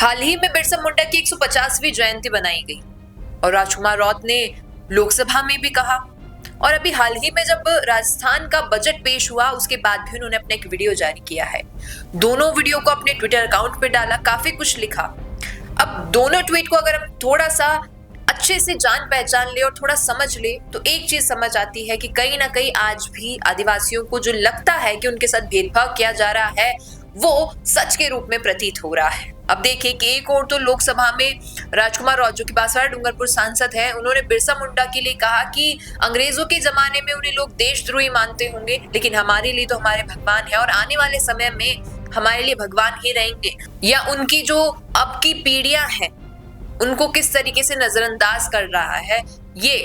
हाल ही में बिरसा मुंडा की 150वीं जयंती बनाई गई और राजकुमार रौत ने लोकसभा में भी कहा। और अभी हाल ही में जब राजस्थान का बजट पेश हुआ उसके बाद भी उन्होंने अपना एक वीडियो जारी किया है। दोनों वीडियो को अपने ट्विटर अकाउंट पे डाला, काफी कुछ लिखा। अब दोनों ट्वीट को अगर हम थोड़ा सा अच्छे से जान पहचान ले और थोड़ा समझ ले तो एक चीज समझ आती है कि कहीं ना कहीं आज भी आदिवासियों को जो लगता है कि उनके साथ भेदभाव किया जा रहा है वो सच के रूप में प्रतीत हो रहा है। अब देखिए कि एक और तो लोकसभा में राजकुमार रौत जो कि बांसवाड़ा डूंगरपुर सांसद है, उन्होंने बिरसा मुंडा के लिए कहा कि अंग्रेजों के जमाने में उन्हें लोग देशद्रोही मानते होंगे, लेकिन हमारे लिए तो हमारे भगवान है और आने वाले समय में हमारे लिए भगवान ही रहेंगे। या उनकी जो अब की पीढ़ियां हैं उनको किस तरीके से नजरअंदाज कर रहा है ये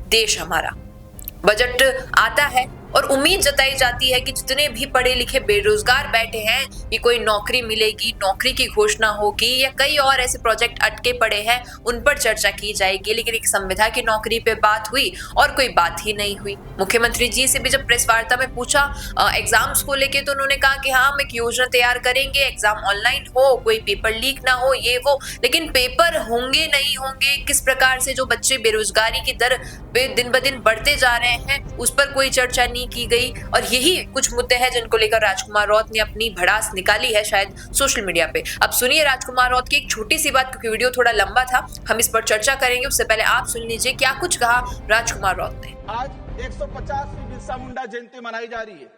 देश हमारा। बजट आता है और उम्मीद जताई जाती है कि जितने भी पढ़े लिखे बेरोजगार बैठे हैं कि कोई नौकरी मिलेगी, नौकरी की घोषणा होगी या कई और ऐसे प्रोजेक्ट अटके पड़े हैं उन पर चर्चा की जाएगी। लेकिन एक संविदा की नौकरी पे बात हुई और कोई बात ही नहीं हुई। मुख्यमंत्री जी से भी जब प्रेस वार्ता में पूछा एग्जाम्स को लेके तो उन्होंने कहा कि हाँ हम एक योजना तैयार करेंगे, एग्जाम ऑनलाइन हो, कोई पेपर लीक ना हो, ये वो। लेकिन पेपर होंगे नहीं होंगे, किस प्रकार से जो बच्चे बेरोजगारी की दर पे दिन ब दिन बढ़ते जा रहे हैं उस पर कोई चर्चा नहीं की गई। और यही कुछ मुद्दे हैं जिनको लेकर राजकुमार रौत ने अपनी भड़ास निकाली है शायद सोशल मीडिया पे। अब सुनिए राजकुमार रौत की एक छोटी सी बात, क्योंकि वीडियो थोड़ा लंबा था, हम इस पर चर्चा करेंगे। उससे पहले आप सुन लीजिए क्या कुछ कहा राजकुमार रौत ने। आज 150वीं बिरसा मुंडा जयंती मनाई जा रही है,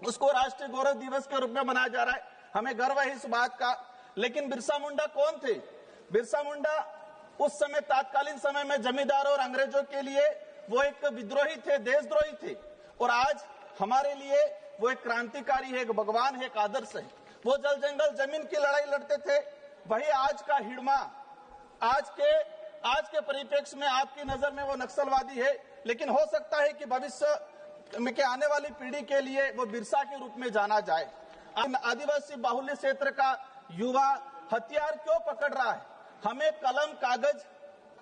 उसको राष्ट्रीय गौरव दिवस के रूप में मनाया जा रहा है। हमें गर्व है इस बात का। लेकिन बिरसा मुंडा कौन थे? बिरसा मुंडा उस समय तात्कालीन समय में जमींदारों और अंग्रेजों के लिए वो एक विद्रोही थे, देशद्रोही थे। और आज हमारे लिए वो एक क्रांतिकारी है, एक भगवान है, एक आदर्श है। वो जल जंगल जमीन की लड़ाई लड़ते थे। वही आज का हिड़मा आज के परिप्रेक्ष्य में आपकी नजर में वो नक्सलवादी है। लेकिन हो सकता है कि भविष्य में के आने वाली पीढ़ी के लिए वो बिरसा के रूप में जाना जाए। आदिवासी बाहुल्य क्षेत्र का युवा हथियार क्यों पकड़ रहा है? हमें कलम कागज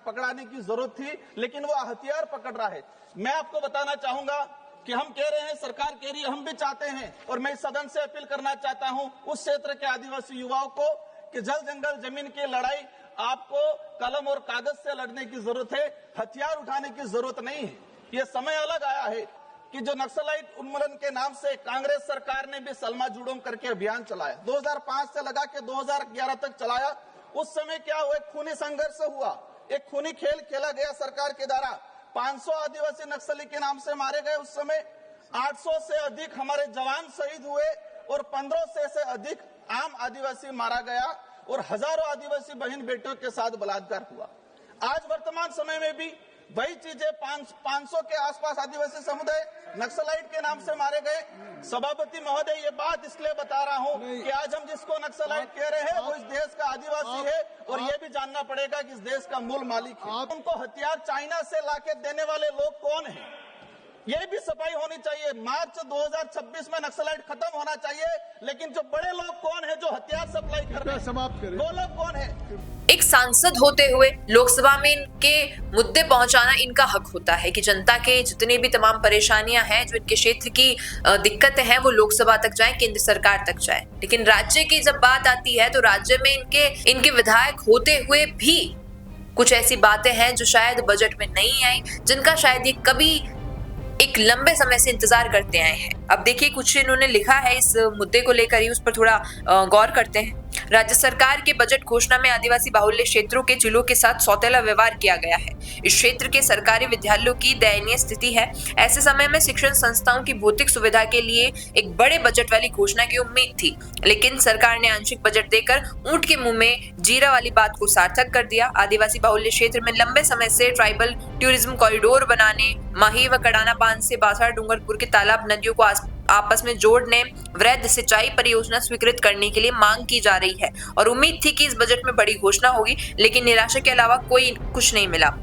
पकड़ाने की जरूरत थी, लेकिन वो हथियार पकड़ रहा है। मैं आपको बताना चाहूंगा कि हम कह रहे हैं, सरकार कह रही है, हम भी चाहते हैं और मैं इस सदन से अपील करना चाहता हूं उस क्षेत्र के आदिवासी युवाओं को कि जल जंगल जमीन की लड़ाई आपको कलम और कागज से लड़ने की जरूरत है, हथियार उठाने की जरूरत नहीं है। ये समय अलग आया है कि जो नक्सलाइट उन्मूलन के नाम से कांग्रेस सरकार ने भी सलमा जुड़ोम करके अभियान चलाया, 2005 से लगा के 2011 तक चलाया। उस समय क्या हुआ? एक खूनी संघर्ष हुआ, एक खूनी खेल खेला गया सरकार के द्वारा। 500 आदिवासी नक्सली के नाम से मारे गए। उस समय 800 से अधिक हमारे जवान शहीद हुए और 1500 से अधिक आम आदिवासी मारा गया और हजारों आदिवासी बहन बेटियों के साथ बलात्कार हुआ। आज वर्तमान समय में भी वही चीजें 500 के आसपास आदिवासी समुदाय नक्सलाइट के नाम से मारे गए। सभापति महोदय, ये बात इसलिए बता रहा हूँ कि आज हम जिसको नक्सलाइट कह रहे हैं वो इस देश का आदिवासी है और ये भी जानना पड़ेगा कि इस देश का मूल मालिक है। उनको हथियार चाइना से लाके देने वाले लोग कौन हैं? ये भी सफाई होनी चाहिए। मार्च 2026 में नक्सलाइट खत्म होना चाहिए, लेकिन जो बड़े लोग कौन है जो हथियार सप्लाई कर रहे हैं, समाप्त करें, वो लोग कौन है? एक सांसद होते हुए लोकसभा में इनके मुद्दे पहुंचाना इनका हक होता है कि जनता के जितने भी तमाम परेशानियां हैं, जो इनके क्षेत्र की दिक्कतें हैं, वो लोकसभा तक जाए, केंद्र सरकार तक जाए। लेकिन राज्य की जब बात आती है तो राज्य में इनके विधायक होते हुए भी कुछ ऐसी बातें हैं जो शायद बजट में नहीं आई, जिनका शायद ये कभी एक लंबे समय से इंतजार करते आए हैं। अब देखिए कुछ इन्होंने लिखा है इस मुद्दे को लेकर ही, उस पर थोड़ा गौर करते हैं। राज्य सरकार के बजट घोषणा में आदिवासी बाहुल्य क्षेत्रों के जिलों के साथ सौतेला व्यवहार किया गया है। इस क्षेत्र के सरकारी विद्यालयों की दयनीय स्थिति है। ऐसे समय में शिक्षण संस्थाओं की भौतिक सुविधा के लिए एक बड़े बजट वाली घोषणा की उम्मीद थी, लेकिन सरकार ने आंशिक बजट देकर ऊंट के मुंह में जीरा वाली बात को सार्थक कर दिया। आदिवासी बाहुल्य क्षेत्र में लंबे समय से ट्राइबल टूरिज्म कॉरिडोर बनाने, माही व कडाना बांध से बांसवाड़ा डूंगरपुर के तालाब नदियों को आपस में जोड़ने, वृहद सिंचाई परियोजना स्वीकृत करने के लिए मांग की जा रही है और उम्मीद थी कि इस बजट में बड़ी घोषणा होगी, लेकिन निराशा के अलावा कोई कुछ नहीं मिला।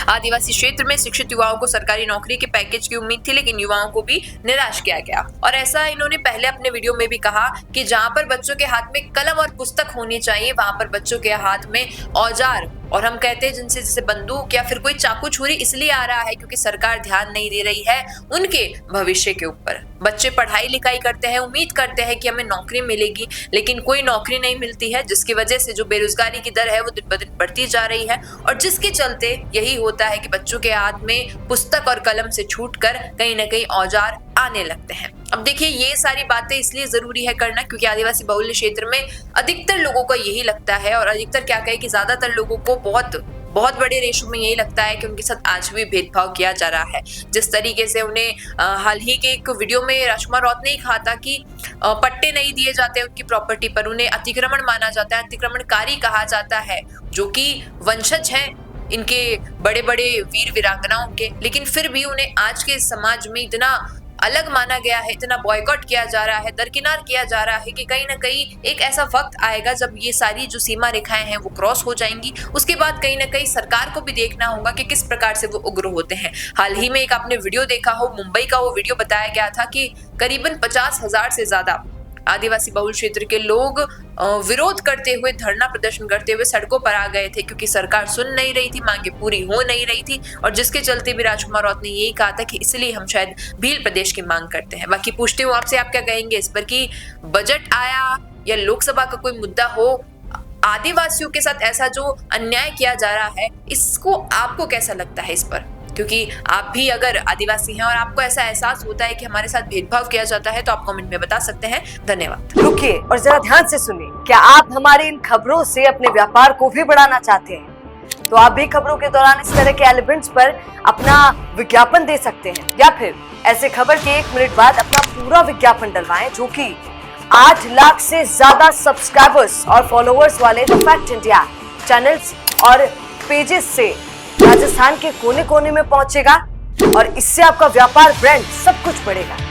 आदिवासी क्षेत्र में शिक्षित युवाओं को सरकारी नौकरी के पैकेज की उम्मीद थी, लेकिन युवाओं को भी निराश किया गया। और ऐसा इन्होंने पहले अपने वीडियो में भी कहा कि जहां पर बच्चों के हाथ में कलम और पुस्तक होनी चाहिए, वहां पर बच्चों के हाथ में औजार और हम कहते हैं जिनसे जैसे बंदूक या फिर कोई चाकू छुरी इसलिए आ रहा है क्योंकि सरकार ध्यान नहीं दे रही है उनके भविष्य के ऊपर। बच्चे पढ़ाई लिखाई करते हैं, उम्मीद करते हैं कि हमें नौकरी मिलेगी, लेकिन कोई नौकरी नहीं मिलती है, जिसकी वजह से जो बेरोजगारी की दर है वो दिन ब दिन बढ़ती जा रही है। और जिसके चलते यही होता है कि बच्चों के हाथ में पुस्तक और कलम से छूटकर कहीं ना कहीं औजार आने लगते हैं। अब देखिए, ये सारी बातें इसलिए जरूरी है करना क्योंकि आदिवासी बहुल्य क्षेत्र में अधिकतर लोगों को यही लगता है, और अधिकतर क्या कहे कि ज्यादातर लोगों को बहुत बड़े रेशो में यही लगता है कि उनके साथ आज भी भेदभाव किया जा रहा है। जिस तरीके से उन्हें हाल ही के एक वीडियो में राजकुमार रौत ने कहा था कि पट्टे नहीं दिए जाते उनकी प्रॉपर्टी पर, उन्हें अतिक्रमण माना जाता है, अतिक्रमणकारी कहा जाता है, जो कि वंशज हैं इनके बड़े बड़े वीर वीरांगनाओं के, लेकिन फिर भी उन्हें आज के समाज में इतना अलग माना गया है, इतना बॉयकॉट किया जा रहा है, दरकिनार किया जा रहा है कि कहीं ना कहीं एक ऐसा वक्त आएगा जब ये सारी जो सीमा रेखाएं हैं वो क्रॉस हो जाएंगी। उसके बाद कहीं ना कहीं सरकार को भी देखना होगा कि किस प्रकार से वो उग्र होते हैं। हाल ही में एक आपने वीडियो देखा हो, मुंबई का वो वीडियो बताया गया था कि करीबन 50,000 से ज्यादा आदिवासी बहुल क्षेत्र के लोग विरोध करते हुए, धरना प्रदर्शन करते हुए सड़कों पर आ गए थे क्योंकि सरकार सुन नहीं रही थी, मांगे पूरी हो नहीं रही थी, और जिसके चलते भी राजकुमार रौत ने यही कहा था कि इसलिए हम शायद भील प्रदेश की मांग करते हैं। बाकी पूछती हूँ आपसे, आप क्या कहेंगे इस पर कि बजट आया या लोकसभा का कोई मुद्दा हो, आदिवासियों के साथ ऐसा जो अन्याय किया जा रहा है, इसको आपको कैसा लगता है इस पर? क्योंकि आप भी अगर आदिवासी हैं और आपको ऐसा एहसास होता है कि हमारे साथ भेदभाव किया जाता है तो आप कमेंट में बता सकते हैं। धन्यवाद। रुकिए और जरा ध्यान से सुनिए। क्या आप हमारी इन खबरों से अपने व्यापार को भी बढ़ाना चाहते हैं? तो आप भी खबरों के दौरान इस तरह के एलिमेंट्स पर अपना विज्ञापन दे सकते हैं, या फिर ऐसे खबर के 1 मिनट बाद अपना पूरा विज्ञापन डलवाएं, जो कि 8 लाख से ज्यादा सब्सक्राइबर्स और फॉलोअर्स वाले द फैक्ट इंडिया चैनल्स और पेजेस से राजस्थान के कोने कोने में पहुंचेगा, और इससे आपका व्यापार, ब्रांड सब कुछ बढ़ेगा।